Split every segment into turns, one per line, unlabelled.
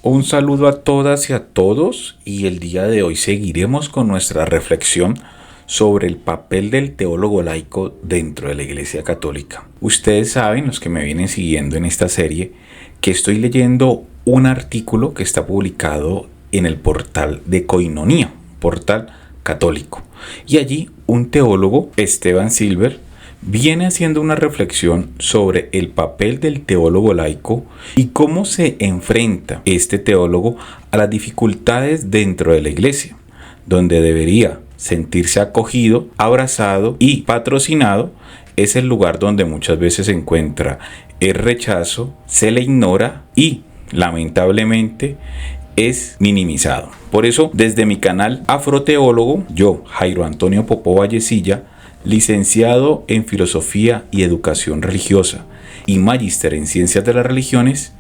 Un saludo a todas y a todos, y el día de hoy seguiremos con nuestra reflexión sobre el papel del teólogo laico dentro de la Iglesia Católica. Ustedes saben, los que me vienen siguiendo en esta serie, que estoy leyendo un artículo que está publicado en el portal de Koinonía, portal católico, y allí un teólogo, Esteban Silver, viene haciendo una reflexión sobre el papel del teólogo laico y cómo se enfrenta este teólogo a las dificultades dentro de la iglesia, donde debería sentirse acogido, abrazado y patrocinado. Es el lugar donde muchas veces se encuentra el rechazo, se le ignora y, lamentablemente, es minimizado. Por eso, desde mi canal Afroteólogo, yo, Jairo Antonio Popó Vallecilla, licenciado en Filosofía y Educación Religiosa y magíster en Ciencias de las Religiones,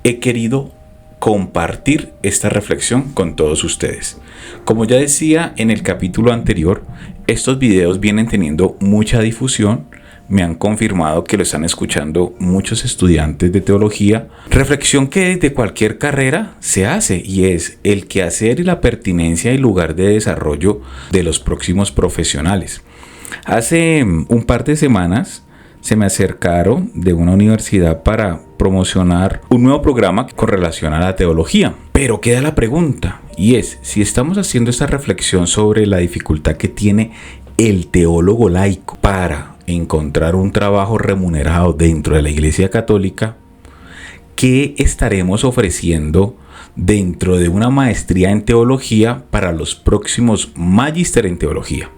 he querido compartir esta reflexión con todos ustedes. Como ya decía en el capítulo anterior, estos videos vienen teniendo mucha difusión. Me han confirmado que lo están escuchando muchos estudiantes de teología. Reflexión que desde cualquier carrera se hace, y es el quehacer y la pertinencia y lugar de desarrollo de los próximos profesionales. Hace un par de semanas se me acercaron de una universidad para promocionar un nuevo programa con relación a la teología. Pero queda la pregunta, y es, si estamos haciendo esta reflexión sobre la dificultad que tiene el teólogo laico para encontrar un trabajo remunerado dentro de la Iglesia Católica, ¿qué estaremos ofreciendo dentro de una maestría en teología para los próximos magíster en teología?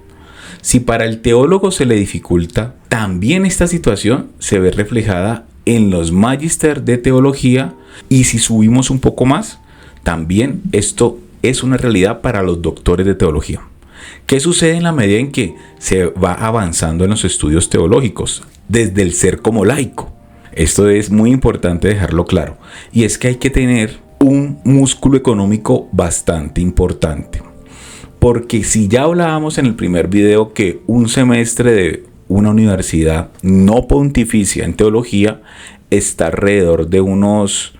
Si para el teólogo se le dificulta, también esta situación se ve reflejada en los magíster de teología, y si subimos un poco más, también esto es una realidad para los doctores de teología. ¿Qué sucede en la medida en que se va avanzando en los estudios teológicos desde el ser como laico? Esto es muy importante dejarlo claro, y es que hay que tener un músculo económico bastante importante. Porque si ya hablábamos en el primer video que un semestre de una universidad no pontificia en teología está alrededor de unos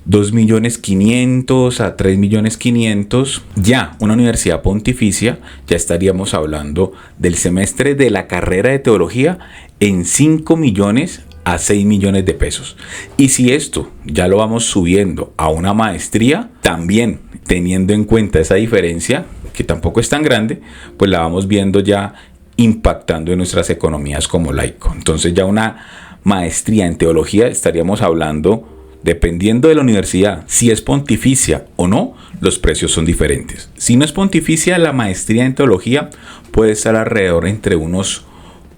2.500.000 a 3.500.000, ya una universidad pontificia, ya estaríamos hablando del semestre de la carrera de teología en 5 millones a 6 millones de pesos. Y si esto ya lo vamos subiendo a una maestría, también teniendo en cuenta esa diferencia, que tampoco es tan grande, pues la vamos viendo ya impactando en nuestras economías como laico. Entonces ya una maestría en teología estaríamos hablando, dependiendo de la universidad, si es pontificia o no, los precios son diferentes. Si no es pontificia, la maestría en teología puede estar alrededor entre unos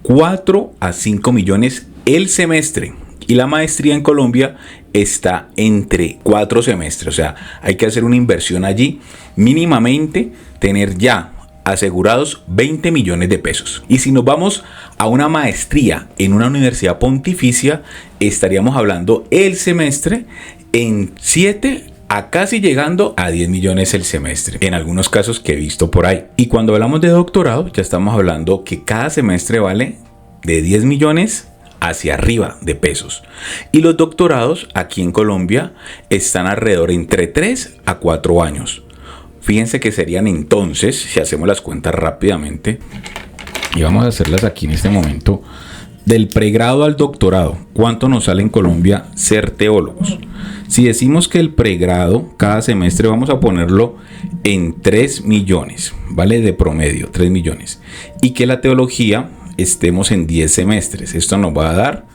4 a 5 millones el semestre. Y la maestría en Colombia está entre 4 semestres. O sea, hay que hacer una inversión allí, mínimamente tener ya asegurados 20 millones de pesos. Y si nos vamos a una maestría en una universidad pontificia, estaríamos hablando el semestre en 7 a casi llegando a 10 millones el semestre, en algunos casos que he visto por ahí. Y cuando hablamos de doctorado, ya estamos hablando que cada semestre vale de 10 millones hacia arriba de pesos. Y los doctorados aquí en Colombia están alrededor entre 3 a 4 años. Fíjense que serían entonces, si hacemos las cuentas rápidamente, y vamos a hacerlas aquí en este momento, del pregrado al doctorado, ¿cuánto nos sale en Colombia ser teólogos? Si decimos que el pregrado cada semestre vamos a ponerlo en 3 millones, ¿vale? De promedio, 3 millones. Y que la teología estemos en 10 semestres. Esto nos va a dar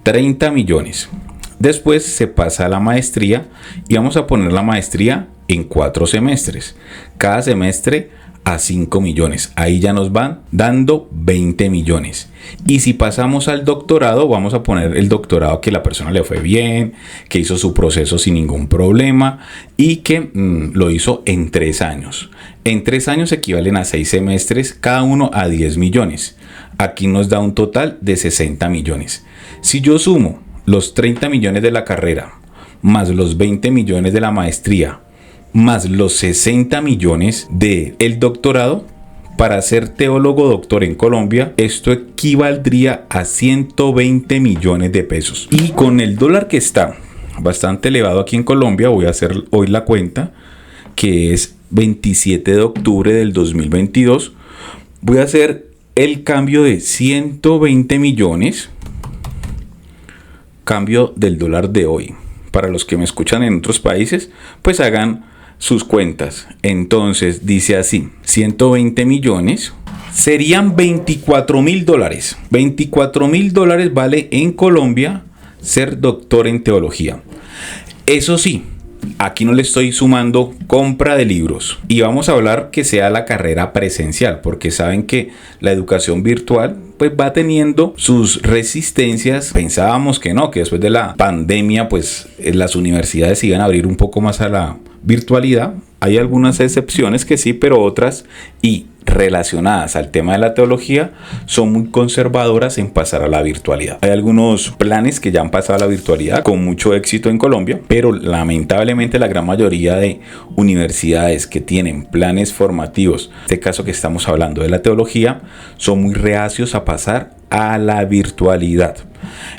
30 millones. Después se pasa a la maestría y vamos a poner la maestría en 4 semestres. Cada semestre a 5 millones. Ahí ya nos van dando 20 millones. Y si pasamos al doctorado, vamos a poner el doctorado que la persona le fue bien, que hizo su proceso sin ningún problema y que lo hizo en 3 años. En 3 años equivalen a 6 semestres, cada uno a 10 millones. Aquí nos da un total de 60 millones. Si yo sumo los 30 millones de la carrera, más los 20 millones de la maestría, más los 60 millones del doctorado, para ser teólogo doctor en Colombia, esto equivaldría a 120 millones de pesos. Y con el dólar que está bastante elevado aquí en Colombia. Voy a hacer hoy la cuenta, que es 27 de octubre del 2022. Voy a hacer el cambio de 120 millones, cambio del dólar de hoy. Para los que me escuchan en otros países, pues hagan sus cuentas. Entonces dice así: 120 millones serían $24,000. $24,000 vale en Colombia ser doctor en teología. Eso sí, aquí no le estoy sumando compra de libros. Y vamos a hablar que sea la carrera presencial, porque saben que la educación virtual pues va teniendo sus resistencias. Pensábamos que no, que después de la pandemia pues las universidades iban a abrir un poco más a la virtualidad. Hay algunas excepciones que sí, pero otras, y relacionadas al tema de la teología, son muy conservadoras en pasar a la virtualidad. Hay algunos planes que ya han pasado a la virtualidad con mucho éxito en Colombia, pero lamentablemente la gran mayoría de universidades que tienen planes formativos, en este caso que estamos hablando de la teología, son muy reacios a pasar a la virtualidad.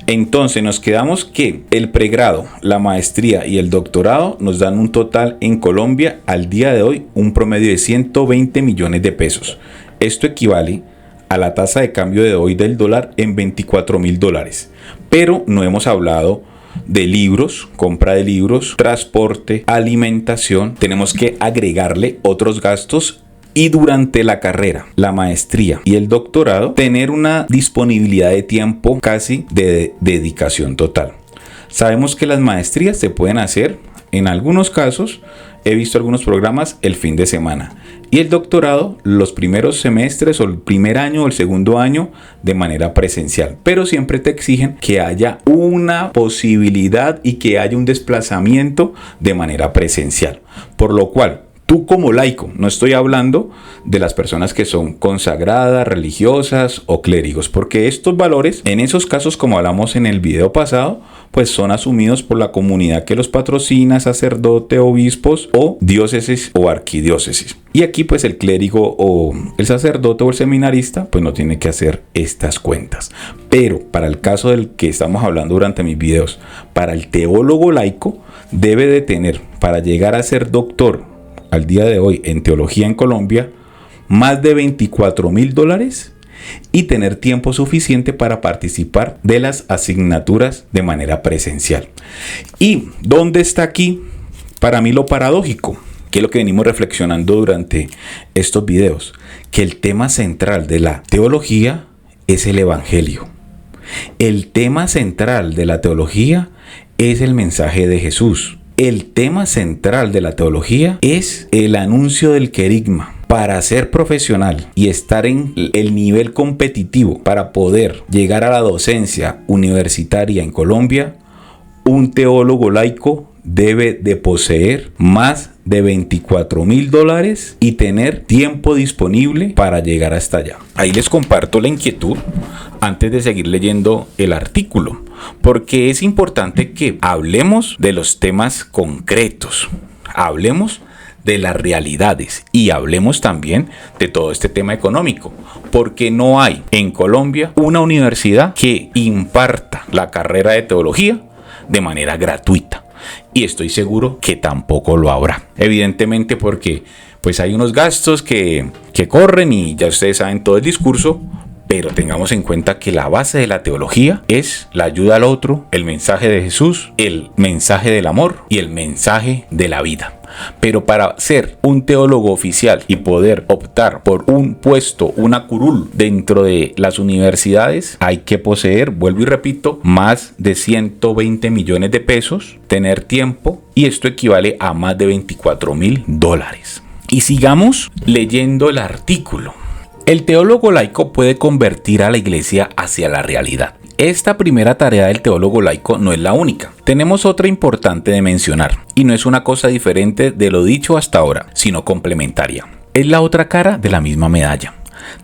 Entonces nos quedamos que el pregrado, la maestría y el doctorado nos dan un total en Colombia al día de hoy un promedio de 120 millones de pesos. Esto equivale a la tasa de cambio de hoy del dólar en $24,000. Pero no hemos hablado de libros, compra de libros, transporte, alimentación. Tenemos que agregarle otros gastos. Y durante la carrera, la maestría y el doctorado, tener una disponibilidad de tiempo casi de dedicación total. Sabemos que las maestrías se pueden hacer, en algunos casos, he visto algunos programas el fin de semana. Y el doctorado, los primeros semestres o el primer año o el segundo año de manera presencial. Pero siempre te exigen que haya una posibilidad y que haya un desplazamiento de manera presencial. Por lo cual, tú como laico, no estoy hablando de las personas que son consagradas, religiosas o clérigos, porque estos valores, en esos casos, como hablamos en el video pasado, pues son asumidos por la comunidad que los patrocina, sacerdote, obispos o diócesis o arquidiócesis. Y aquí pues el clérigo o el sacerdote o el seminarista pues no tiene que hacer estas cuentas. Pero para el caso del que estamos hablando durante mis videos, para el teólogo laico debe de tener, para llegar a ser doctor al día de hoy en teología en Colombia, más de $24,000 y tener tiempo suficiente para participar de las asignaturas de manera presencial. ¿Y dónde está aquí para mí lo paradójico? Que es lo que venimos reflexionando durante estos videos, que el tema central de la teología es el evangelio. El tema central de la teología es el mensaje de Jesús. El tema central de la teología es el anuncio del querigma. Para ser profesional y estar en el nivel competitivo para poder llegar a la docencia universitaria en Colombia, un teólogo laico debe de poseer más de $24,000 y tener tiempo disponible para llegar hasta allá. Ahí les comparto la inquietud antes de seguir leyendo el artículo, porque es importante que hablemos de los temas concretos, hablemos de las realidades y hablemos también de todo este tema económico, porque no hay en Colombia una universidad que imparta la carrera de teología de manera gratuita. Y estoy seguro que tampoco lo habrá. Evidentemente porque pues hay unos gastos que corren y ya ustedes saben todo el discurso. Pero tengamos en cuenta que la base de la teología es la ayuda al otro, el mensaje de Jesús, el mensaje del amor y el mensaje de la vida. Pero para ser un teólogo oficial y poder optar por un puesto, una curul dentro de las universidades, hay que poseer, vuelvo y repito, más de 120 millones de pesos, tener tiempo, y esto equivale a más de $24,000. Y sigamos leyendo el artículo. El teólogo laico puede convertir a la iglesia hacia la realidad. Esta primera tarea del teólogo laico no es la única. Tenemos otra importante de mencionar, y no es una cosa diferente de lo dicho hasta ahora, sino complementaria. Es la otra cara de la misma medalla.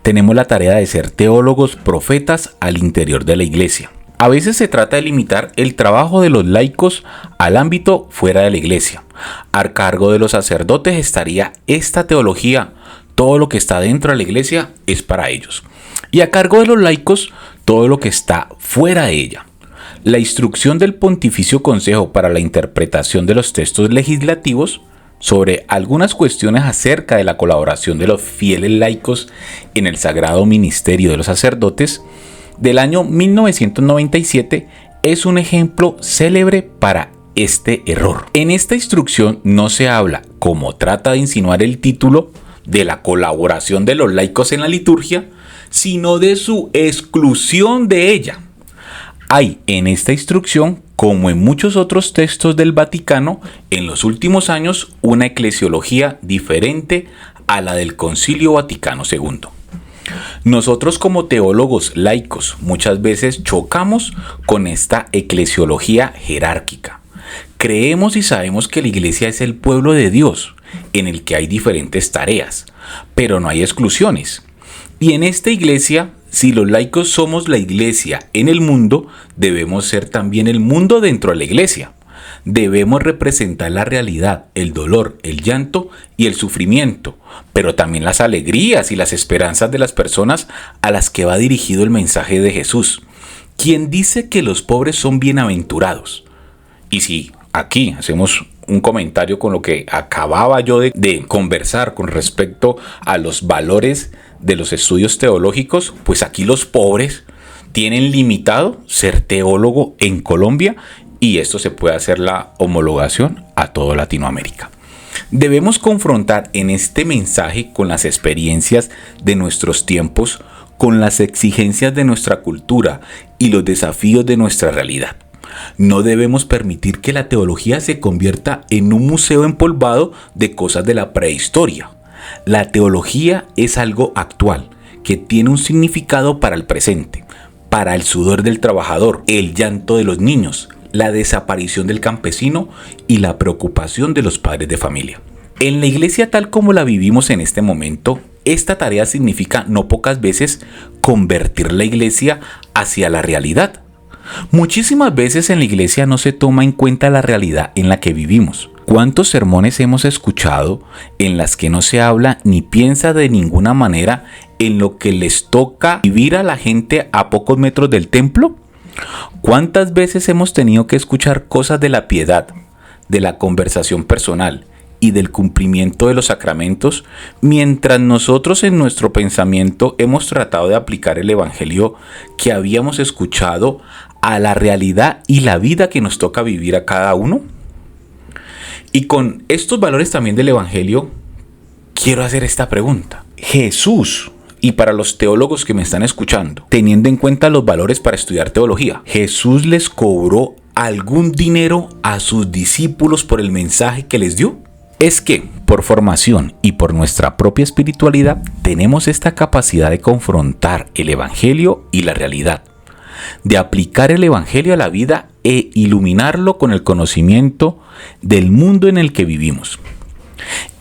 Tenemos la tarea de ser teólogos profetas al interior de la iglesia. A veces se trata de limitar el trabajo de los laicos al ámbito fuera de la iglesia. A cargo de los sacerdotes estaría esta teología. Todo lo que está dentro de la iglesia es para ellos. Y a cargo de los laicos, todo lo que está fuera de ella. La instrucción del Pontificio Consejo para la Interpretación de los Textos Legislativos sobre algunas cuestiones acerca de la colaboración de los fieles laicos en el sagrado ministerio de los sacerdotes del año 1997 es un ejemplo célebre para este error. En esta instrucción no se habla, como trata de insinuar el título, de la colaboración de los laicos en la liturgia, sino de su exclusión de ella. Hay en esta instrucción, como en muchos otros textos del Vaticano, en los últimos años una eclesiología diferente a la del Concilio Vaticano II. Nosotros como teólogos laicos muchas veces chocamos con esta eclesiología jerárquica. Creemos y sabemos que la iglesia es el pueblo de Dios, en el que hay diferentes tareas, pero no hay exclusiones. Y en esta iglesia, si los laicos somos la iglesia en el mundo, debemos ser también el mundo dentro de la iglesia. Debemos representar la realidad, el dolor, el llanto y el sufrimiento, pero también las alegrías y las esperanzas de las personas a las que va dirigido el mensaje de Jesús, quien dice que los pobres son bienaventurados. Y si aquí hacemos un comentario con lo que acababa yo de conversar con respecto a los valores de los estudios teológicos, pues aquí los pobres tienen limitado ser teólogo en Colombia y esto se puede hacer la homologación a toda Latinoamérica. Debemos confrontar en este mensaje con las experiencias de nuestros tiempos, con las exigencias de nuestra cultura y los desafíos de nuestra realidad. No debemos permitir que la teología se convierta en un museo empolvado de cosas de la prehistoria. La teología es algo actual, que tiene un significado para el presente, para el sudor del trabajador, el llanto de los niños, la desaparición del campesino y la preocupación de los padres de familia. En la iglesia tal como la vivimos en este momento, esta tarea significa no pocas veces convertir la iglesia hacia la realidad. Muchísimas veces en la iglesia no se toma en cuenta la realidad en la que vivimos. ¿Cuántos sermones hemos escuchado en las que no se habla ni piensa de ninguna manera en lo que les toca vivir a la gente a pocos metros del templo? ¿Cuántas veces hemos tenido que escuchar cosas de la piedad, de la conversación personal y del cumplimiento de los sacramentos, mientras nosotros en nuestro pensamiento hemos tratado de aplicar el evangelio que habíamos escuchado a la realidad y la vida que nos toca vivir a cada uno? Y con estos valores también del evangelio, quiero hacer esta pregunta. Jesús, y para los teólogos que me están escuchando, teniendo en cuenta los valores para estudiar teología, ¿Jesús les cobró algún dinero a sus discípulos por el mensaje que les dio? Es que, por formación y por nuestra propia espiritualidad, tenemos esta capacidad de confrontar el evangelio y la realidad, de aplicar el evangelio a la vida e iluminarlo con el conocimiento del mundo en el que vivimos.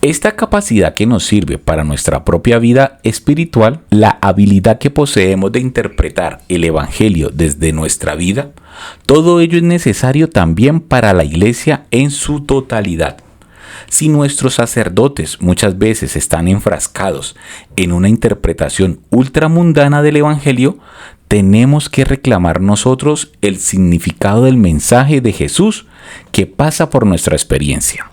Esta capacidad que nos sirve para nuestra propia vida espiritual, la habilidad que poseemos de interpretar el evangelio desde nuestra vida, todo ello es necesario también para la iglesia en su totalidad. Si nuestros sacerdotes muchas veces están enfrascados en una interpretación ultramundana del evangelio, tenemos que reclamar nosotros el significado del mensaje de Jesús que pasa por nuestra experiencia.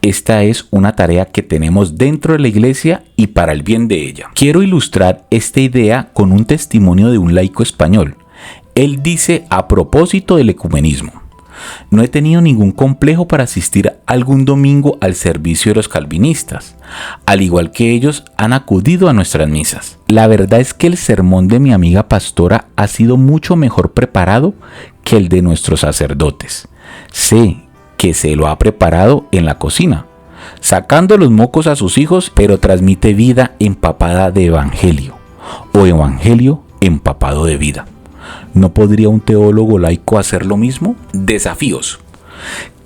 Esta es una tarea que tenemos dentro de la iglesia y para el bien de ella. Quiero ilustrar esta idea con un testimonio de un laico español. Él dice a propósito del ecumenismo: no he tenido ningún complejo para asistir algún domingo al servicio de los calvinistas, al igual que ellos han acudido a nuestras misas. La verdad es que el sermón de mi amiga pastora ha sido mucho mejor preparado que el de nuestros sacerdotes. Sé que se lo ha preparado en la cocina, sacando los mocos a sus hijos, pero transmite vida empapada de evangelio, o evangelio empapado de vida. ¿No podría un teólogo laico hacer lo mismo? Desafíos.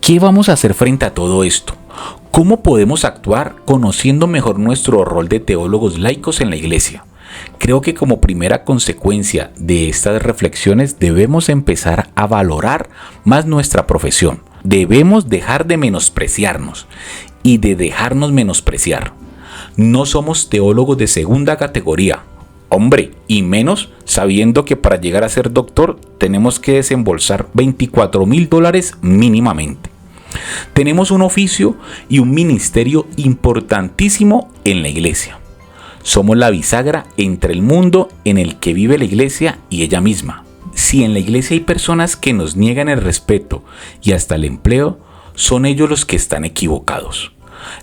¿Qué vamos a hacer frente a todo esto? ¿Cómo podemos actuar conociendo mejor nuestro rol de teólogos laicos en la iglesia? Creo que como primera consecuencia de estas reflexiones debemos empezar a valorar más nuestra profesión. Debemos dejar de menospreciarnos y de dejarnos menospreciar. No somos teólogos de segunda categoría Hombre, y menos sabiendo que para llegar a ser doctor tenemos que desembolsar $24,000 mínimamente. Tenemos un oficio y un ministerio importantísimo en la iglesia. Somos la bisagra entre el mundo en el que vive la iglesia y ella misma. Si en la iglesia hay personas que nos niegan el respeto y hasta el empleo, son ellos los que están equivocados.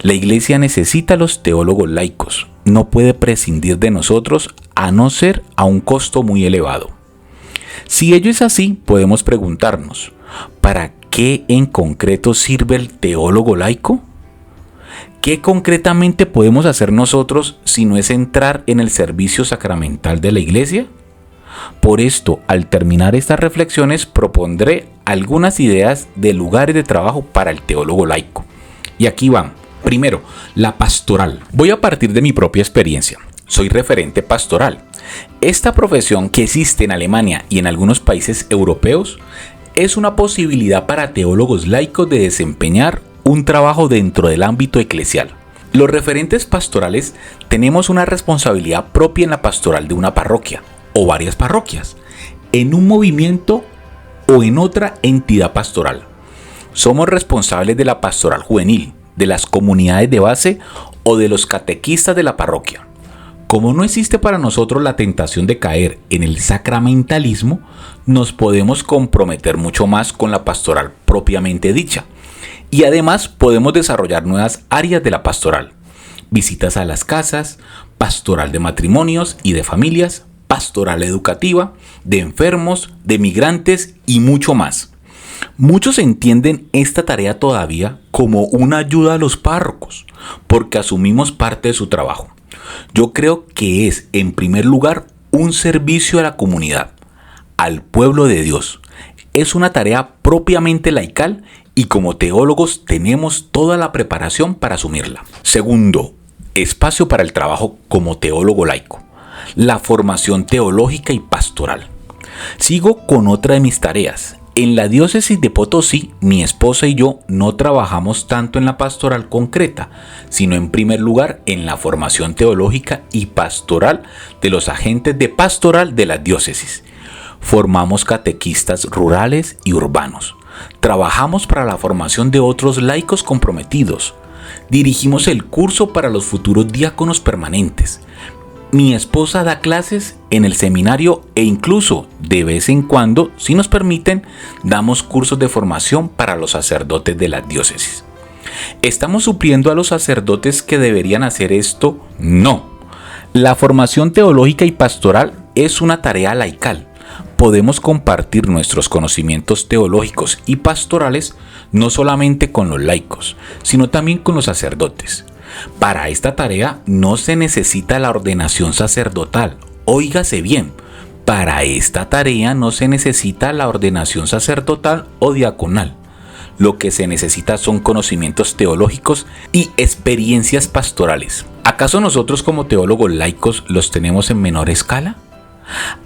La iglesia necesita a los teólogos laicos. No puede prescindir de nosotros a no ser a un costo muy elevado. Si ello es así, podemos preguntarnos, ¿para qué en concreto sirve el teólogo laico? ¿Qué concretamente podemos hacer nosotros si no es entrar en el servicio sacramental de la iglesia? Por esto, al terminar estas reflexiones, propondré algunas ideas de lugares de trabajo para el teólogo laico. Y aquí van. Primero, la pastoral. Voy a partir de mi propia experiencia. Soy referente pastoral. Esta profesión que existe en Alemania y en algunos países europeos es una posibilidad para teólogos laicos de desempeñar un trabajo dentro del ámbito eclesial. Los referentes pastorales tenemos una responsabilidad propia en la pastoral de una parroquia o varias parroquias, en un movimiento o en otra entidad pastoral. Somos responsables de la pastoral juvenil, de las comunidades de base o de los catequistas de la parroquia. Como no existe para nosotros la tentación de caer en el sacramentalismo, nos podemos comprometer mucho más con la pastoral propiamente dicha. Y además podemos desarrollar nuevas áreas de la pastoral. Visitas a las casas, pastoral de matrimonios y de familias, pastoral educativa, de enfermos, de migrantes y mucho más. Muchos entienden esta tarea todavía como una ayuda a los párrocos, porque asumimos parte de su trabajo. Yo creo que es, en primer lugar, un servicio a la comunidad, al pueblo de Dios. Es una tarea propiamente laical y como teólogos tenemos toda la preparación para asumirla. Segundo, espacio para el trabajo como teólogo laico, la formación teológica y pastoral. Sigo con otra de mis tareas. En la diócesis de Potosí, mi esposa y yo no trabajamos tanto en la pastoral concreta, sino en primer lugar en la formación teológica y pastoral de los agentes de pastoral de la diócesis. Formamos catequistas rurales y urbanos. Trabajamos para la formación de otros laicos comprometidos. Dirigimos el curso para los futuros diáconos permanentes. Mi esposa da clases en el seminario e incluso, de vez en cuando, si nos permiten, damos cursos de formación para los sacerdotes de la diócesis. ¿Estamos supliendo a los sacerdotes que deberían hacer esto? No. La formación teológica y pastoral es una tarea laical. Podemos compartir nuestros conocimientos teológicos y pastorales no solamente con los laicos, sino también con los sacerdotes. Para esta tarea no se necesita la ordenación sacerdotal. Óigase bien, para esta tarea no se necesita la ordenación sacerdotal o diaconal. Lo que se necesita son conocimientos teológicos y experiencias pastorales. ¿Acaso nosotros como teólogos laicos los tenemos en menor escala?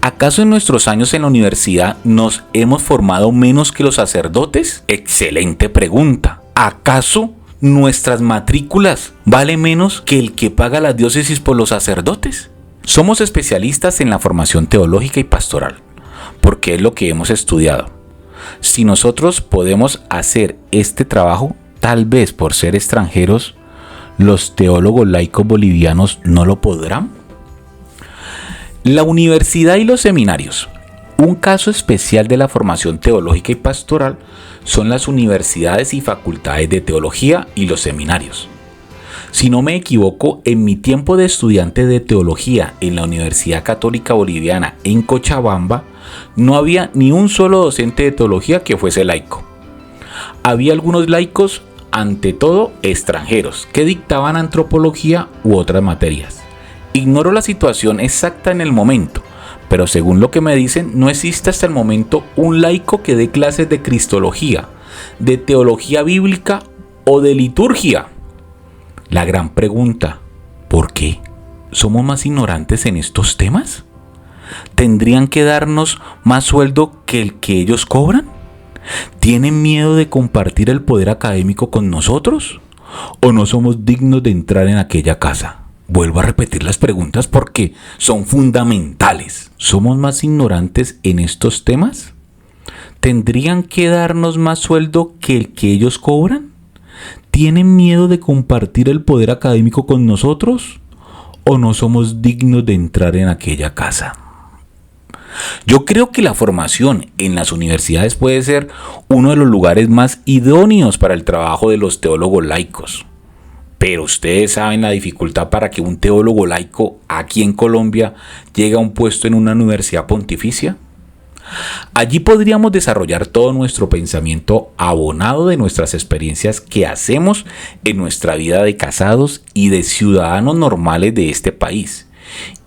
¿Acaso en nuestros años en la universidad nos hemos formado menos que los sacerdotes? Excelente pregunta. ¿Acaso nuestras matrículas vale menos que el que paga la diócesis por los sacerdotes? Somos especialistas en la formación teológica y pastoral, porque es lo que hemos estudiado. Si nosotros podemos hacer este trabajo, tal vez por ser extranjeros, ¿los teólogos laicos bolivianos no lo podrán? La universidad y los seminarios. Un caso especial de la formación teológica y pastoral son las universidades y facultades de teología y los seminarios. Si no me equivoco, en mi tiempo de estudiante de teología en la Universidad Católica Boliviana en Cochabamba, no había ni un solo docente de teología que fuese laico. Había algunos laicos, ante todo extranjeros, que dictaban antropología u otras materias. Ignoro la situación exacta en el momento, pero según lo que me dicen, no existe hasta el momento un laico que dé clases de cristología, de teología bíblica o de liturgia. La gran pregunta, ¿por qué? ¿Somos más ignorantes en estos temas? ¿Tendrían que darnos más sueldo que el que ellos cobran? ¿Tienen miedo de compartir el poder académico con nosotros? ¿O no somos dignos de entrar en aquella casa? vuelvo a repetir las preguntas porque son fundamentales. ¿Somos más ignorantes en estos temas? ¿Tendrían que darnos más sueldo que el que ellos cobran? ¿Tienen miedo de compartir el poder académico con nosotros? ¿O no somos dignos de entrar en aquella casa? Yo creo que la formación en las universidades puede ser uno de los lugares más idóneos para el trabajo de los teólogos laicos. Pero ustedes saben la dificultad para que un teólogo laico aquí en Colombia llegue a un puesto en una universidad pontificia. Allí podríamos desarrollar todo nuestro pensamiento abonado de nuestras experiencias que hacemos en nuestra vida de casados y de ciudadanos normales de este país.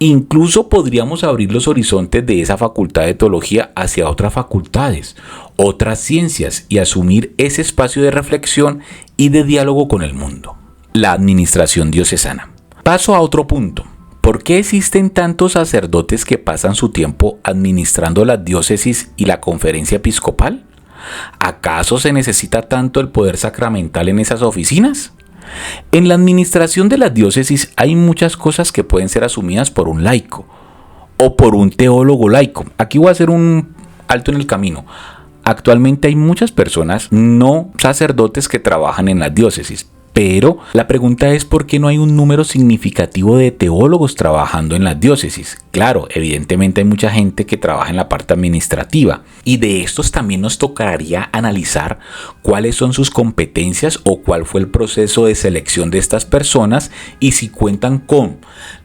Incluso podríamos abrir los horizontes de esa facultad de teología hacia otras facultades, otras ciencias y asumir ese espacio de reflexión y de diálogo con el mundo. La administración diocesana. Paso a otro punto. ¿Por qué existen tantos sacerdotes que pasan su tiempo administrando las diócesis y la conferencia episcopal? ¿Acaso se necesita tanto el poder sacramental en esas oficinas? En la administración de las diócesis hay muchas cosas que pueden ser asumidas por un laico o por un teólogo laico. Aquí voy a hacer un alto en el camino. Actualmente hay muchas personas no sacerdotes que trabajan en las diócesis. Pero la pregunta es ¿por qué no hay un número significativo de teólogos trabajando en las diócesis? Claro, evidentemente hay mucha gente que trabaja en la parte administrativa y de estos también nos tocaría analizar cuáles son sus competencias o cuál fue el proceso de selección de estas personas y si cuentan con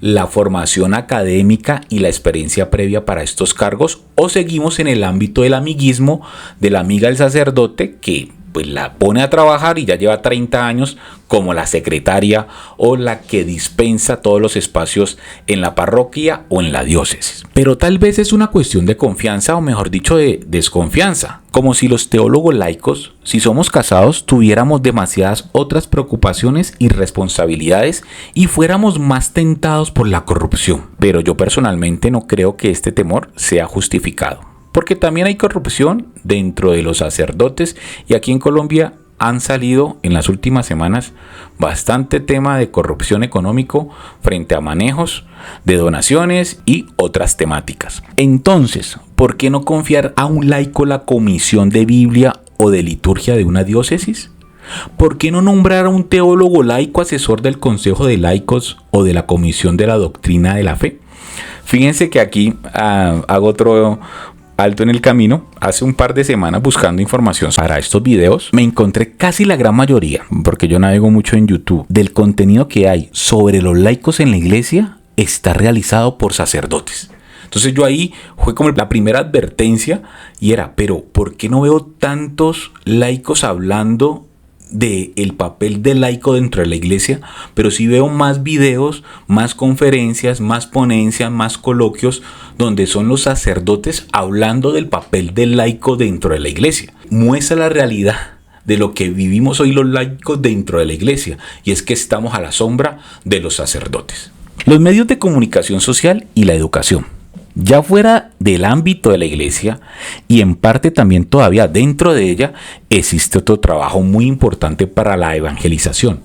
la formación académica y la experiencia previa para estos cargos o seguimos en el ámbito del amiguismo de la amiga del sacerdote que pues la pone a trabajar y ya lleva 30 años como la secretaria o la que dispensa todos los espacios en la parroquia o en la diócesis. Pero tal vez es una cuestión de confianza o mejor dicho de desconfianza. Como si los teólogos laicos, si somos casados, tuviéramos demasiadas otras preocupaciones y responsabilidades y fuéramos más tentados por la corrupción. Pero yo personalmente no creo que este temor sea justificado. Porque también hay corrupción dentro de los sacerdotes y aquí en Colombia han salido en las últimas semanas bastante tema de corrupción económico frente a manejos de donaciones y otras temáticas. Entonces, ¿por qué no confiar a un laico la comisión de Biblia o de liturgia de una diócesis? ¿Por qué no nombrar a un teólogo laico asesor del Consejo de Laicos o de la Comisión de la Doctrina de la Fe? Fíjense que aquí hago otro alto en el camino. Hace un par de semanas buscando información para estos videos me encontré casi la gran mayoría, porque yo navego mucho en YouTube, del contenido que hay sobre los laicos en la iglesia está realizado por sacerdotes. Entonces yo ahí fue como la primera advertencia y era, pero ¿por qué no veo tantos laicos hablando del papel del laico dentro de la iglesia? Pero sí veo más videos, más conferencias, más ponencias, más coloquios donde son los sacerdotes hablando del papel del laico dentro de la iglesia. Muestra la realidad de lo que vivimos hoy los laicos dentro de la iglesia y es que estamos a la sombra de los sacerdotes. Los medios de comunicación social y la educación. Ya fuera del ámbito de la iglesia y en parte también todavía dentro de ella existe otro trabajo muy importante para la evangelización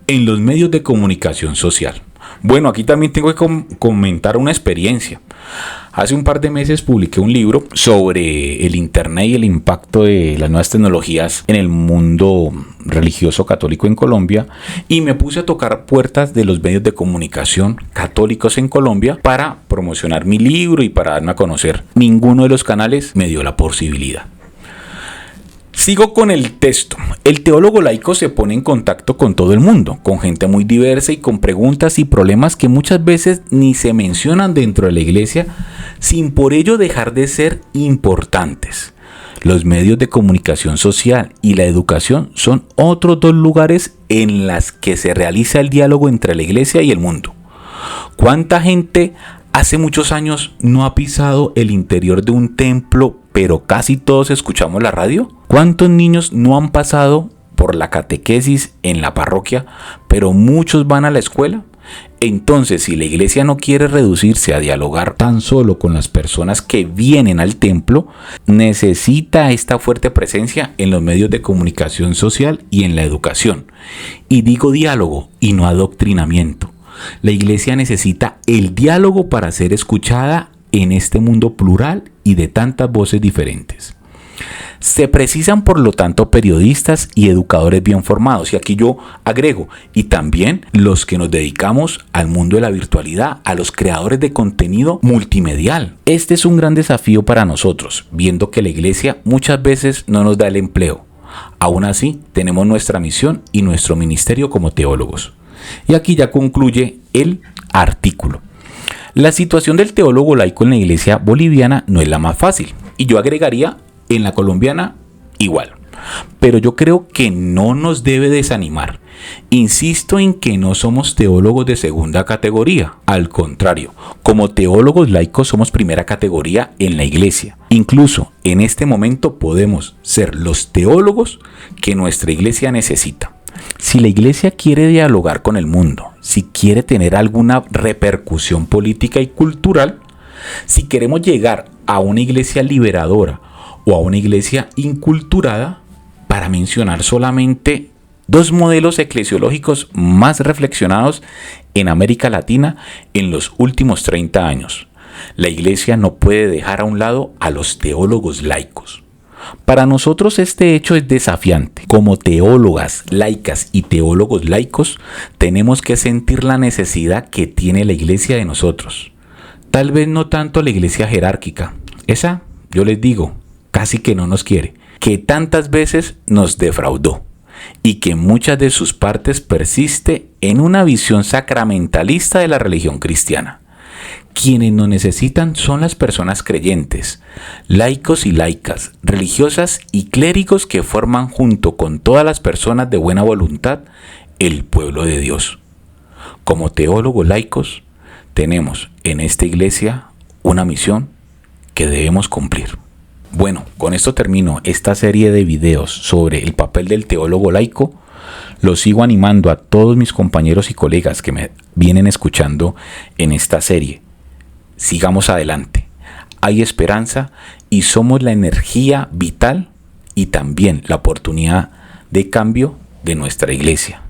en los medios de comunicación social. Bueno, aquí también tengo que comentar una experiencia. Hace un par de meses publiqué un libro sobre el internet y el impacto de las nuevas tecnologías en el mundo religioso católico en Colombia y me puse a tocar puertas de los medios de comunicación católicos en Colombia para promocionar mi libro y para darme a conocer. Ninguno de los canales me dio la posibilidad. Sigo con el texto. El teólogo laico se pone en contacto con todo el mundo, con gente muy diversa y con preguntas y problemas que muchas veces ni se mencionan dentro de la iglesia, sin por ello dejar de ser importantes. Los medios de comunicación social y la educación son otros dos lugares en los que se realiza el diálogo entre la iglesia y el mundo. ¿Cuánta gente hace muchos años no ha pisado el interior de un templo, pero casi todos escuchamos la radio? ¿Cuántos niños no han pasado por la catequesis en la parroquia, pero muchos van a la escuela? Entonces, si la iglesia no quiere reducirse a dialogar tan solo con las personas que vienen al templo, necesita esta fuerte presencia en los medios de comunicación social y en la educación. Y digo diálogo y no adoctrinamiento. La iglesia necesita el diálogo para ser escuchada en este mundo plural y de tantas voces diferentes. Se precisan, por lo tanto, periodistas y educadores bien formados. Y aquí yo agrego, y también los que nos dedicamos al mundo de la virtualidad, a los creadores de contenido multimedial. Este es un gran desafío para nosotros, viendo que la iglesia muchas veces no nos da el empleo. Aún así, tenemos nuestra misión y nuestro ministerio como teólogos. Y aquí ya concluye el artículo. La situación del teólogo laico en la iglesia boliviana no es la más fácil. Y yo agregaría, en la colombiana igual. Pero yo creo que no nos debe desanimar. Insisto en que no somos teólogos de segunda categoría. Al contrario, como teólogos laicos somos primera categoría en la iglesia. Incluso en este momento podemos ser los teólogos que nuestra iglesia necesita. Si la iglesia quiere dialogar con el mundo, si quiere tener alguna repercusión política y cultural, si queremos llegar a una iglesia liberadora o a una iglesia inculturada, para mencionar solamente dos modelos eclesiológicos más reflexionados en América Latina en los últimos 30 años. La iglesia no puede dejar a un lado a los teólogos laicos. Para nosotros este hecho es desafiante. Como teólogas laicas y teólogos laicos, tenemos que sentir la necesidad que tiene la iglesia de nosotros. Tal vez no tanto la iglesia jerárquica. Esa, yo les digo, casi que no nos quiere, que tantas veces nos defraudó y que muchas de sus partes persiste en una visión sacramentalista de la religión cristiana. Quienes nos necesitan son las personas creyentes, laicos y laicas, religiosas y clérigos que forman junto con todas las personas de buena voluntad el pueblo de Dios. Como teólogos laicos, tenemos en esta iglesia una misión que debemos cumplir. Bueno, con esto termino esta serie de videos sobre el papel del teólogo laico. Los sigo animando a todos mis compañeros y colegas que me vienen escuchando en esta serie. Sigamos adelante. Hay esperanza y somos la energía vital y también la oportunidad de cambio de nuestra iglesia.